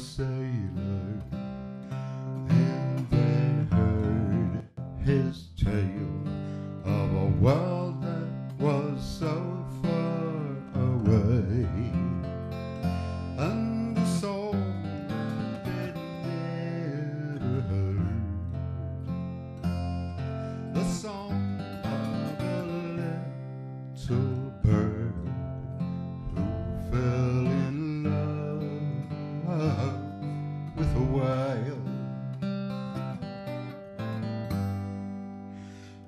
sailor, and they heard his tale of a world that was so far away, and the song they'd never heard, the song of a little bird who fell in love with a whale.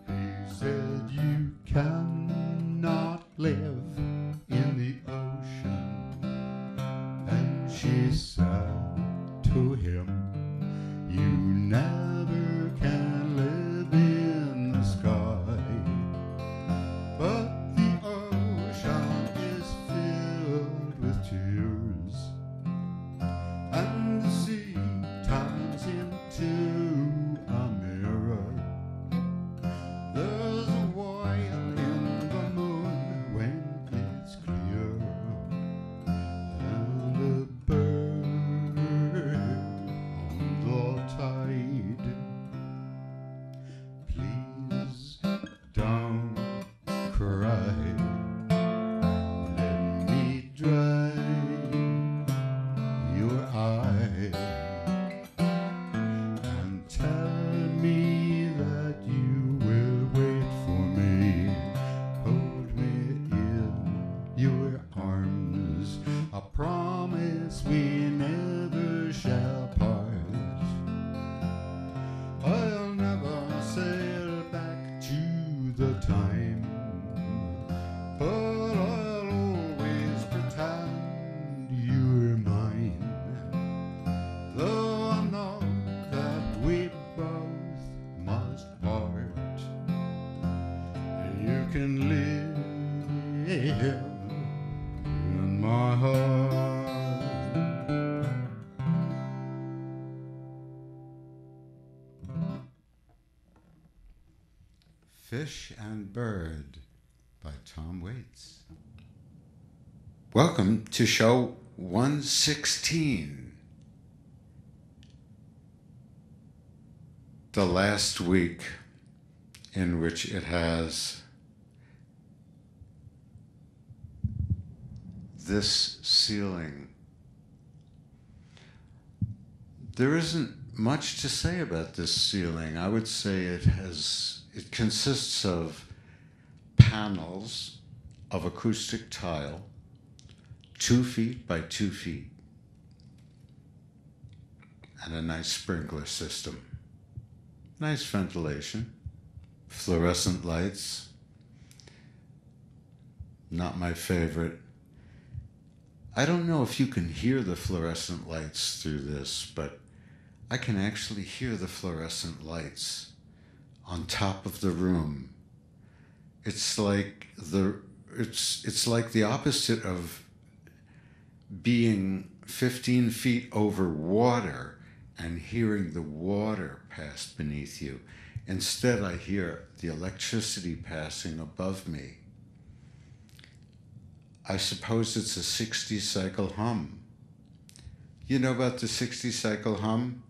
He said, "You cannot live in the ocean," and she said to him, "You never can live in the sky, but the ocean is filled with tears, and the sea turns into a mirror. There's a whale in the moon when it's clear, and a bird on the tide. Please don't cry, let me dry your eye, and tell me that you will wait for me. Hold me in your arms, I promise we never shall part. I'll never sail back to the time, but I'll always pretend you're mine. Though I know that we both must part, you can live in my heart. Fish and Bird by Tom Waits. Welcome to show 116. The last week in which it has this ceiling. There isn't much to say about this ceiling. I would say it consists of panels of acoustic tile, 2 feet by 2 feet, and a nice sprinkler system. Nice ventilation, fluorescent lights, not my favorite. I don't know if you can hear the fluorescent lights through this, but I can actually hear the fluorescent lights on top of the room. It's like it's like the opposite of being 15 feet over water and hearing the water pass beneath you. Instead, I hear the electricity passing above me. I suppose it's a 60-cycle hum. You know about the 60-cycle hum?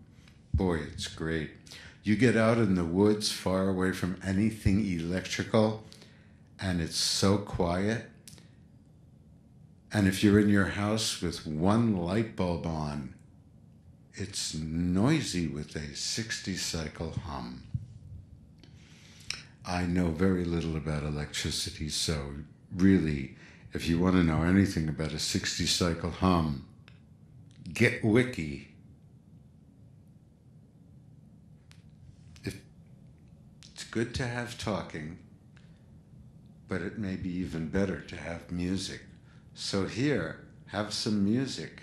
Boy, it's great. You get out in the woods far away from anything electrical, and it's so quiet. And if you're in your house with one light bulb on, it's noisy with a 60-cycle hum. I know very little about electricity, so really, if you want to know anything about a 60-cycle hum, get wiki. It's good to have talking, but it may be even better to have music. So here, have some music.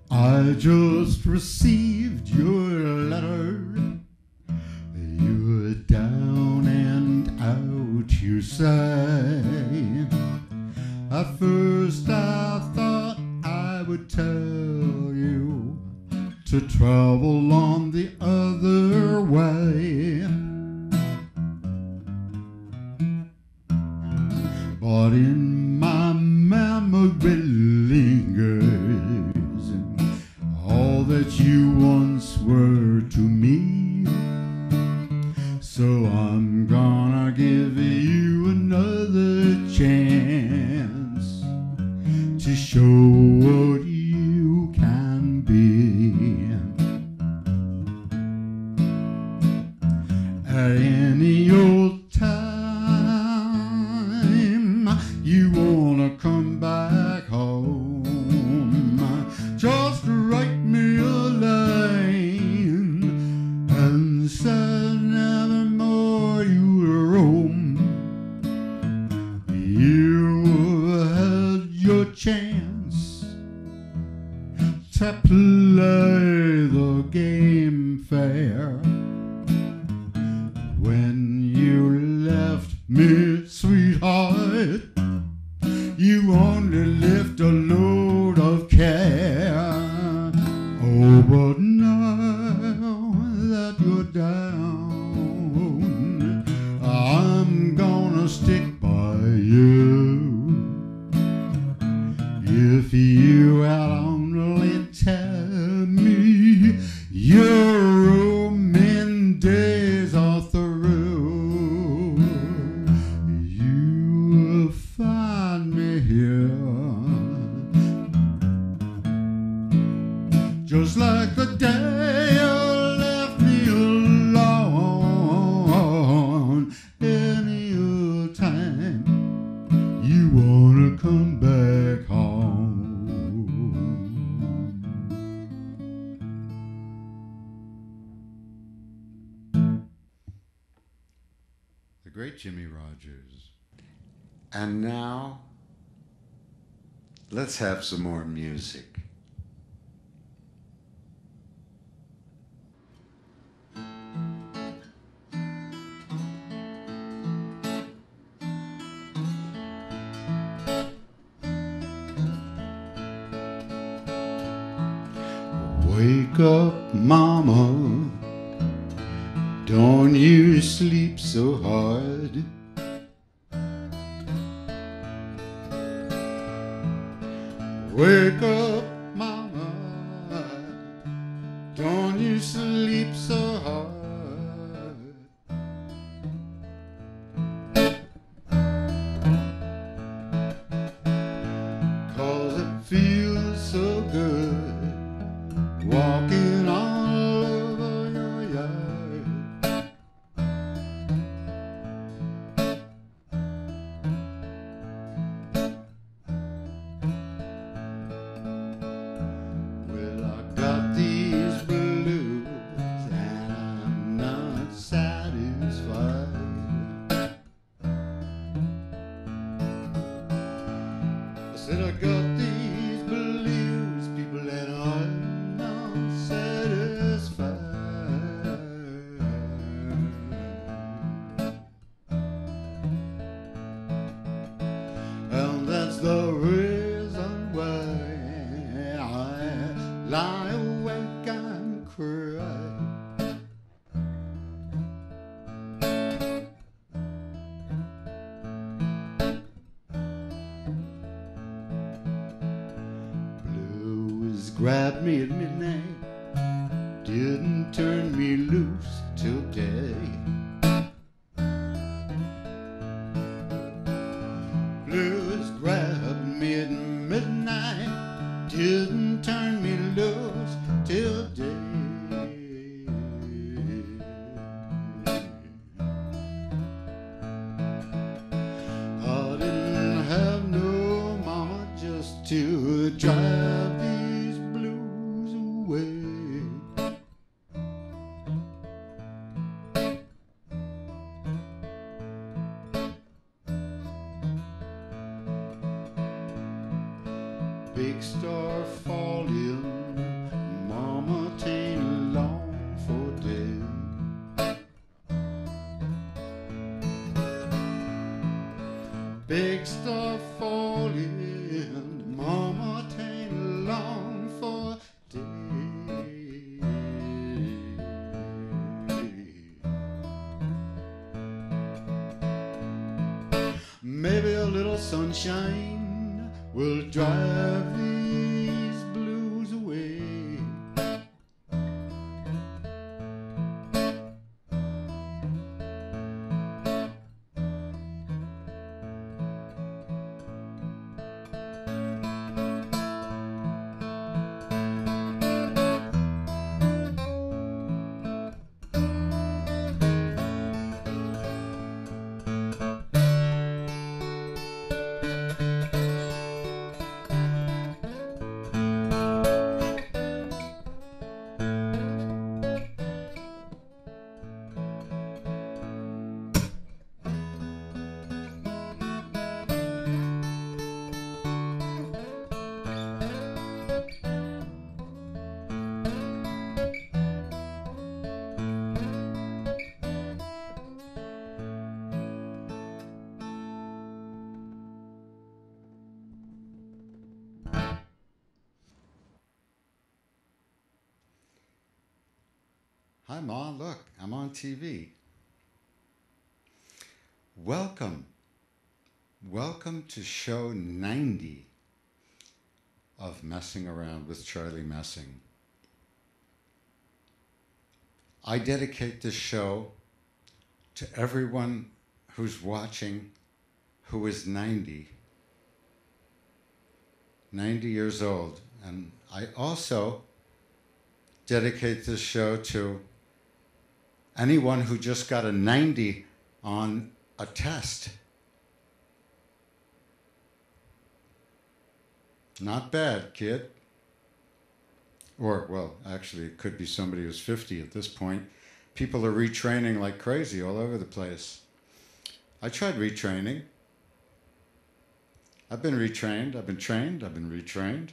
I just received your letter. You're down and out, you say. At first I thought I would tell you to travel on the other it lingers, all that you once were to me. So I'm gonna give you another chance to show what you can be. At any old time you wanna come back home, just write me a line and say never more you'll roam. You had your chance to play the game fair. When you left me, sweetheart, you only left a load of care. Oh, but now that you're down, I'm gonna stick by you. If you had only tell me your roaming days are through, you'll find me here, just like the day you left me alone. Any old time you wanna come back home. The great Jimmy Rodgers. And now, let's have some more music. Wake up, mama, don't you sleep so hard. Wake up, mama, don't you sleep so hard. 'Cause it feels so good walking all over your yard. Well, I got these blues and I'm not satisfied. I said I got these blues, people, and I'm satisfied. And that's the reason why I lie awake and cry. Blues grabbed me at midnight, didn't turn me loose till day. Blues grabbed me at midnight, didn't turn me loose till day. I didn't have no mama just to drive these blues away. Big star falling, mama, tain't long for day. Big star falling, mama, tain't long for day. Maybe a little sunshine will drive these blues away. Hi, Ma, look, I'm on TV. Welcome. Welcome to show 90 of Messing Around with Charlie Messing. I dedicate this show to everyone who's watching who is 90 years old. And I also dedicate this show to anyone who just got a 90 on a test. Not bad, kid. Or, well, actually, it could be somebody who's 50 at this point. People are retraining like crazy all over the place. I tried retraining. I've been retrained. I've been trained. I've been retrained.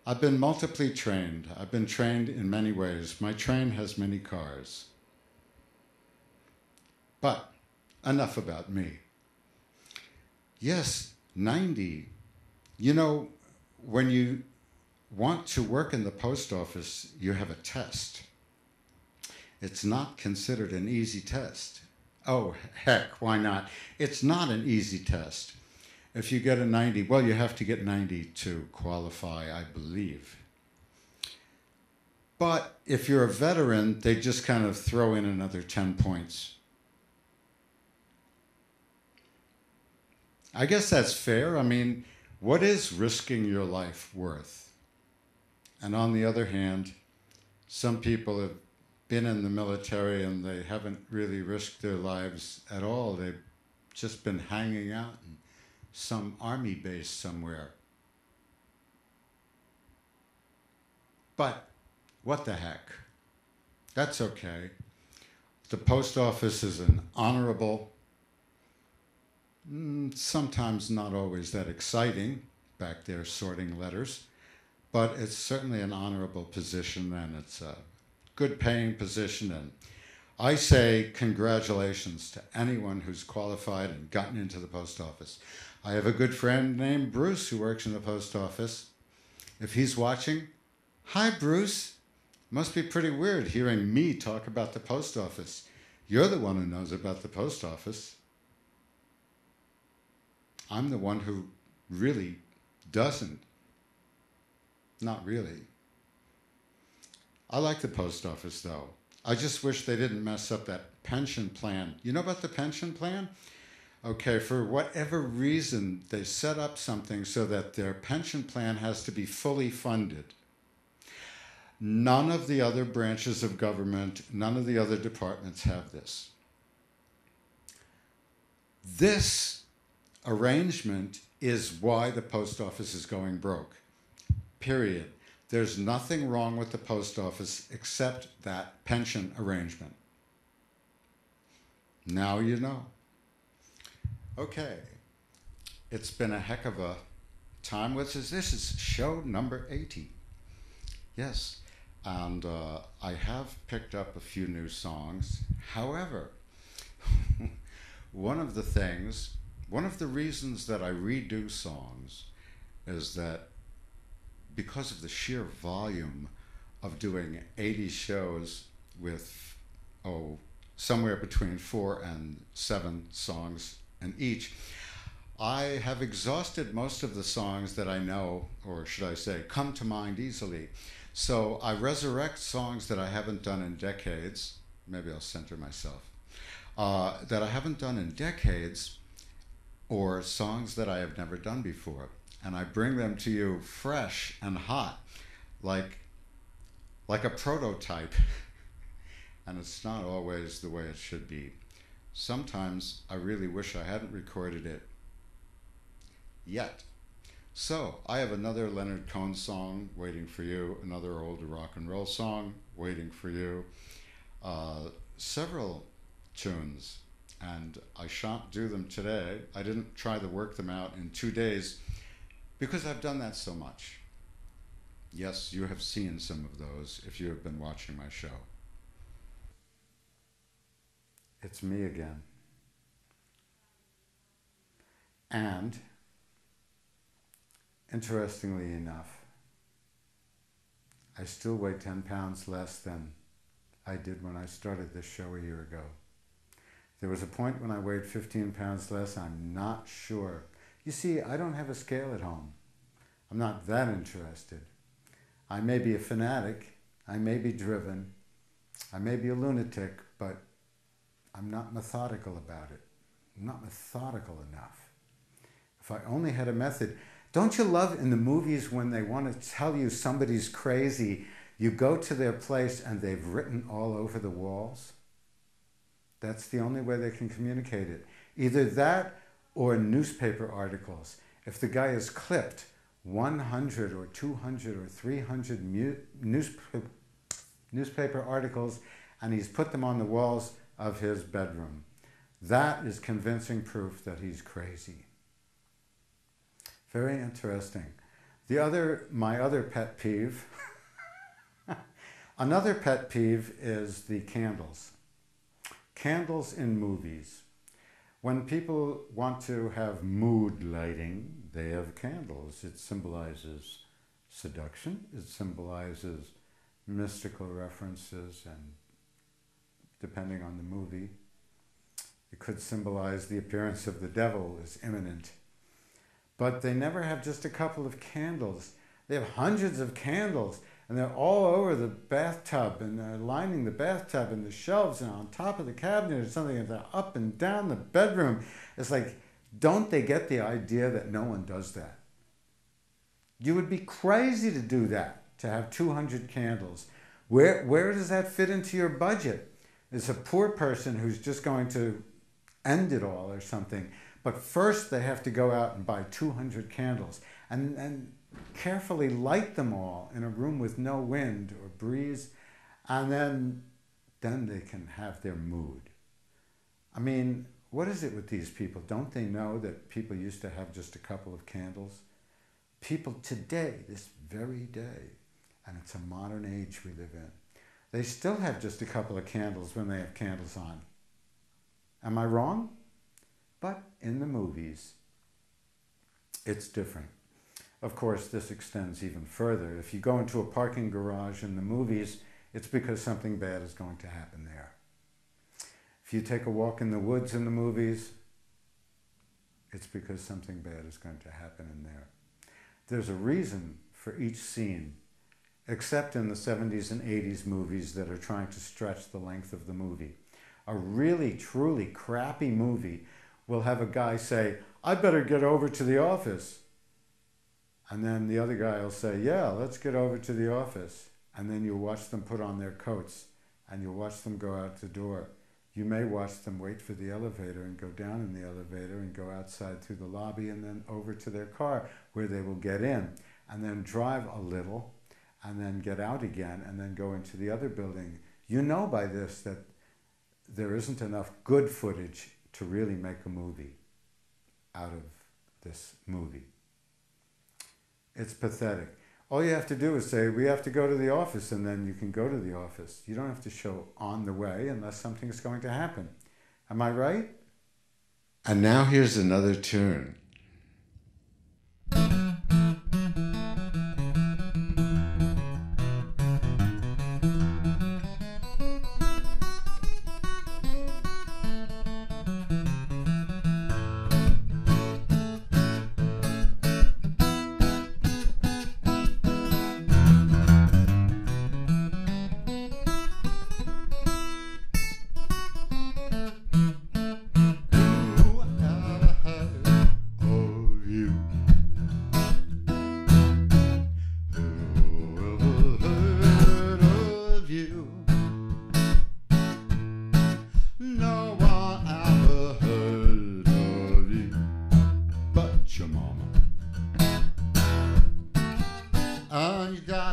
I've been multiply trained. I've been trained in many ways. My train has many cars. But enough about me. Yes, 90. You know, when you want to work in the post office, you have a test. It's not considered an easy test. Oh, heck, why not? It's not an easy test. If you get a 90, well, you have to get 90 to qualify, I believe. But if you're a veteran, they just kind of throw in another 10 points. I guess that's fair. I mean, what is risking your life worth? And on the other hand, some people have been in the military and they haven't really risked their lives at all. They've just been hanging out in some army base somewhere. But what the heck? That's okay. The post office is an honorable, sometimes not always that exciting, back there sorting letters, but it's certainly an honorable position, and it's a good paying position. And I say congratulations to anyone who's qualified and gotten into the post office. I have a good friend named Bruce who works in the post office. If he's watching, hi, Bruce. Must be pretty weird hearing me talk about the post office. You're the one who knows about the post office. I'm the one who really doesn't. Not really. I like the post office, though. I just wish they didn't mess up that pension plan. You know about the pension plan? Okay, for whatever reason, they set up something so that their pension plan has to be fully funded. None of the other branches of government, none of the other departments have this. This arrangement is why the post office is going broke. Period. There's nothing wrong with the post office except that pension arrangement. Now you know. Okay. It's been a heck of a time. This is show number 80. Yes. And I have picked up a few new songs. However, one of the reasons that I redo songs is that because of the sheer volume of doing 80 shows with, somewhere between 4 and 7 songs in each, I have exhausted most of the songs that I know, or should I say, come to mind easily. So I resurrect songs that I haven't done in decades. Maybe I'll center myself. That I haven't done in decades, or songs that I have never done before. And I bring them to you fresh and hot, like a prototype. And it's not always the way it should be. Sometimes I really wish I hadn't recorded it yet. So I have another Leonard Cohen song waiting for you, another old rock and roll song waiting for you, several tunes, and I shan't do them today. I didn't try to work them out in 2 days because I've done that so much. Yes, you have seen some of those if you have been watching my show. It's me again. And, interestingly enough, I still weigh 10 pounds less than I did when I started this show a year ago. There was a point when I weighed 15 pounds less. I'm not sure. You see, I don't have a scale at home. I'm not that interested. I may be a fanatic. I may be driven. I may be a lunatic, but I'm not methodical about it. I'm not methodical enough. If I only had a method. Don't you love in the movies when they want to tell you somebody's crazy, you go to their place and they've written all over the walls? That's the only way they can communicate it. Either that or newspaper articles. If the guy is clipped 100 or 200 or 300 newspaper articles and he's put them on the walls of his bedroom, that is convincing proof that he's crazy. Very interesting. My other pet peeve, another pet peeve is the candles. Candles in movies. When people want to have mood lighting, they have candles. It symbolizes seduction. It symbolizes mystical references, and depending on the movie, it could symbolize the appearance of the devil is imminent. But they never have just a couple of candles. They have hundreds of candles, and they're all over the bathtub, and they're lining the bathtub and the shelves and on top of the cabinet or something, and they're up and down the bedroom. It's like, don't they get the idea that no one does that? You would be crazy to do that, to have 200 candles. Where does that fit into your budget? It's a poor person who's just going to end it all or something. But first they have to go out and buy 200 candles and carefully light them all in a room with no wind or breeze, and then they can have their mood. I mean, what is it with these people? Don't they know that people used to have just a couple of candles? People today, this very day, and it's a modern age we live in, they still have just a couple of candles when they have candles on. Am I wrong? But in the movies, it's different. Of course, this extends even further. If you go into a parking garage in the movies, it's because something bad is going to happen there. If you take a walk in the woods in the movies, it's because something bad is going to happen in there. There's a reason for each scene, except in the 70s and 80s movies that are trying to stretch the length of the movie. A really, truly crappy movie will have a guy say, I better get over to the office. And then the other guy will say, yeah, let's get over to the office. And then you'll watch them put on their coats and you'll watch them go out the door. You may watch them wait for the elevator and go down in the elevator and go outside through the lobby and then over to their car where they will get in and then drive a little and then get out again and then go into the other building. You know by this that there isn't enough good footage to really make a movie out of this movie. It's pathetic. All you have to do is say, we have to go to the office, and then you can go to the office. You don't have to show on the way unless something's going to happen. Am I right? And now here's another tune.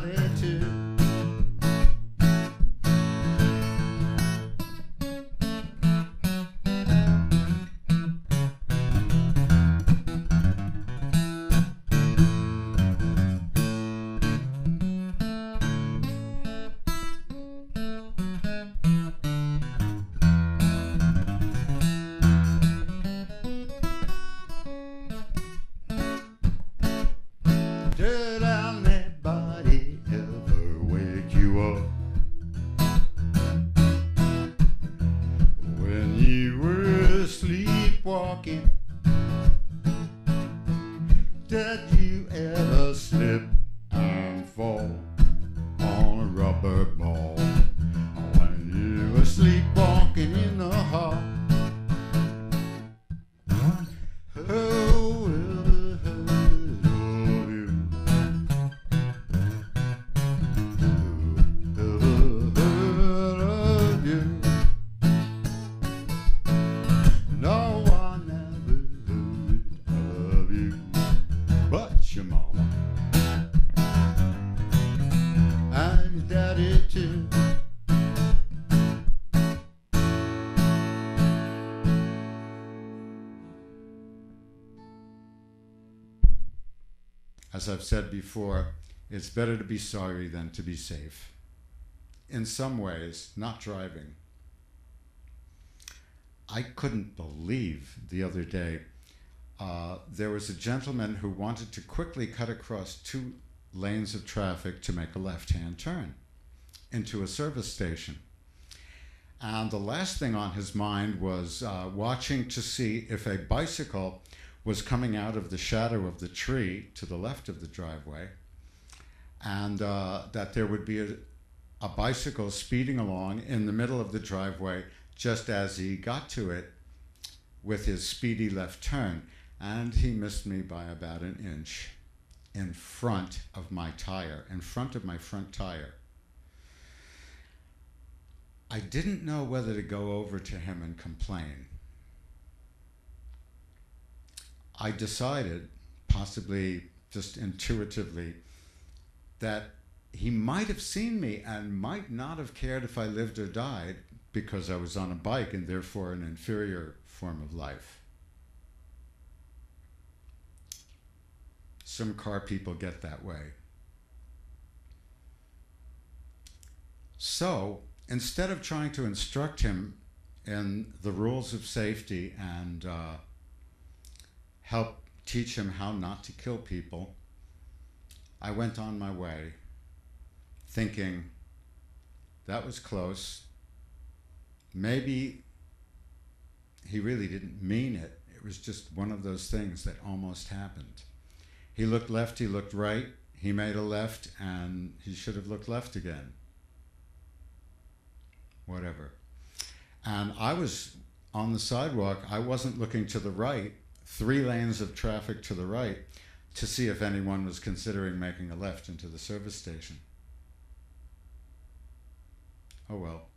attitude. Did anybody ever wake you up when you were sleepwalking? Did you ever slip and fall on a rubber ball when you were sleepwalking in the hall? As I've said before, it's better to be sorry than to be safe. In some ways, not driving. I couldn't believe the other day there was a gentleman who wanted to quickly cut across 2 lanes of traffic to make a left-hand turn into a service station. And the last thing on his mind was watching to see if a bicycle was coming out of the shadow of the tree to the left of the driveway, and that there would be a bicycle speeding along in the middle of the driveway just as he got to it with his speedy left turn, and he missed me by about an inch in front of my tire, in front of my front tire. I didn't know whether to go over to him and complain. I decided, possibly just intuitively, that he might have seen me and might not have cared if I lived or died because I was on a bike and therefore an inferior form of life. Some car people get that way. So, instead of trying to instruct him in the rules of safety and help teach him how not to kill people, I went on my way thinking, that was close. Maybe he really didn't mean it. It was just one of those things that almost happened. He looked left, he looked right, he made a left, and he should have looked left again. Whatever. And I was on the sidewalk. I wasn't looking to the right, 3 lanes of traffic to the right, to see if anyone was considering making a left into the service station. Oh well.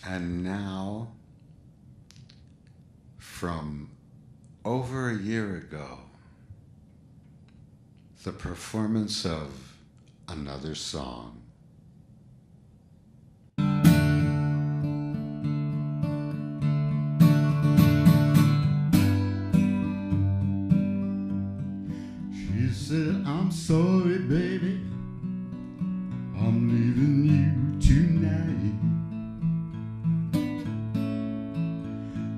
And now, from over a year ago, the performance of another song. She said, I'm sorry, baby, I'm leaving you tonight.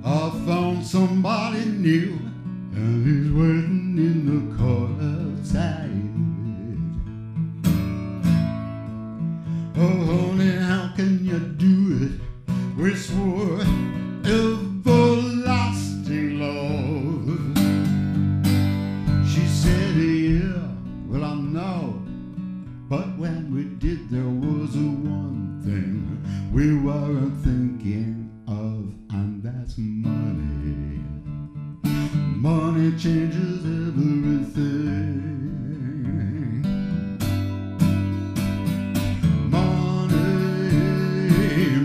I found somebody new, and he's waiting in the car outside. Oh, honey, how can you do it? We swore everlasting love. She said, yeah, well, I know, but when we did, there was one thing we weren't thinking of, and that's money. Money changes everything.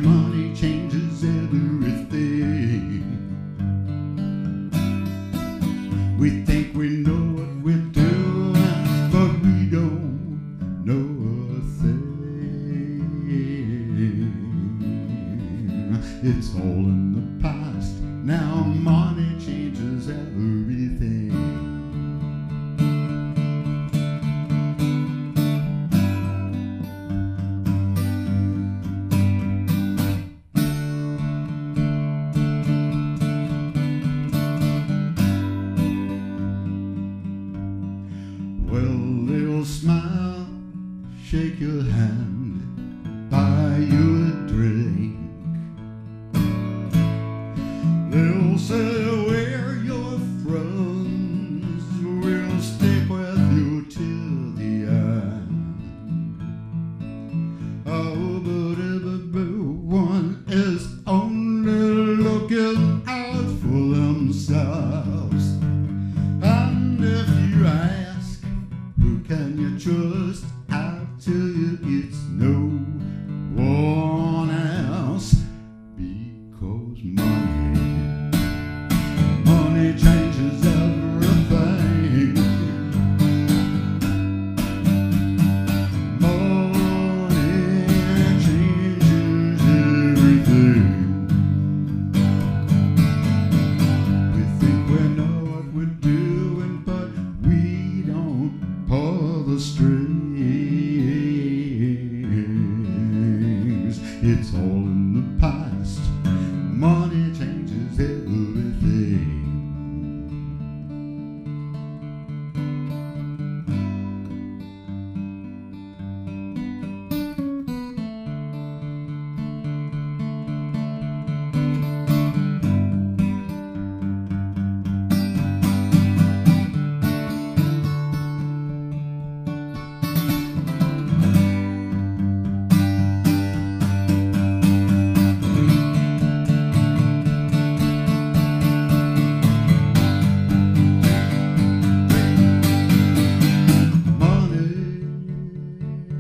Money changes everything. We think we know what we're doing, but we don't. Well, they'll smile, shake your hand, buy you a drink. They'll say we're your friends, we'll stick with you till the end. Oh, but everyone is only looking out for themselves. And if you ask, who can you trust? I'll tell you it's no one else. Because money changes everything. Money changes everything. We think we know what we're doing, but we don't pull the strings. It's all in the past. Money changes everything.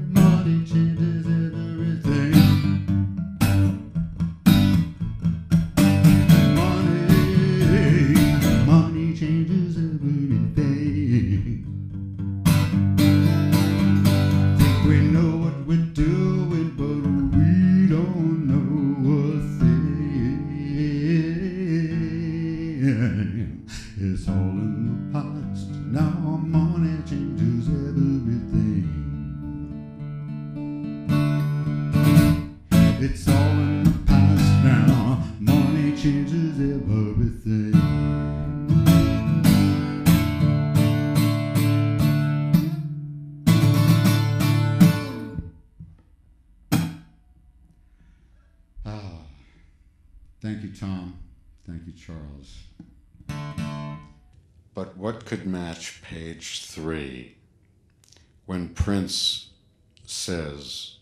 Money changes everything. Money changes everything. Think we know what we're doing, but we don't know a thing. It's all in the past. Now money changes everything. It's all in the past now. Money changes everything. Thank you, Tom. Thank you, Charles. But what could match page 3 when Prince says,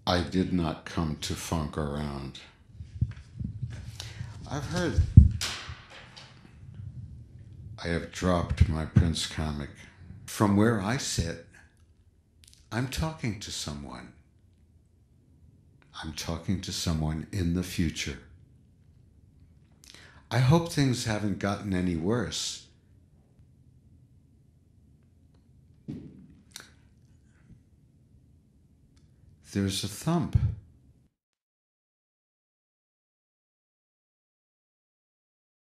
I did not come to funk around? I've heard, I have dropped my Prince comic. From where I sit, I'm talking to someone. I'm talking to someone in the future. I hope things haven't gotten any worse. There's a thump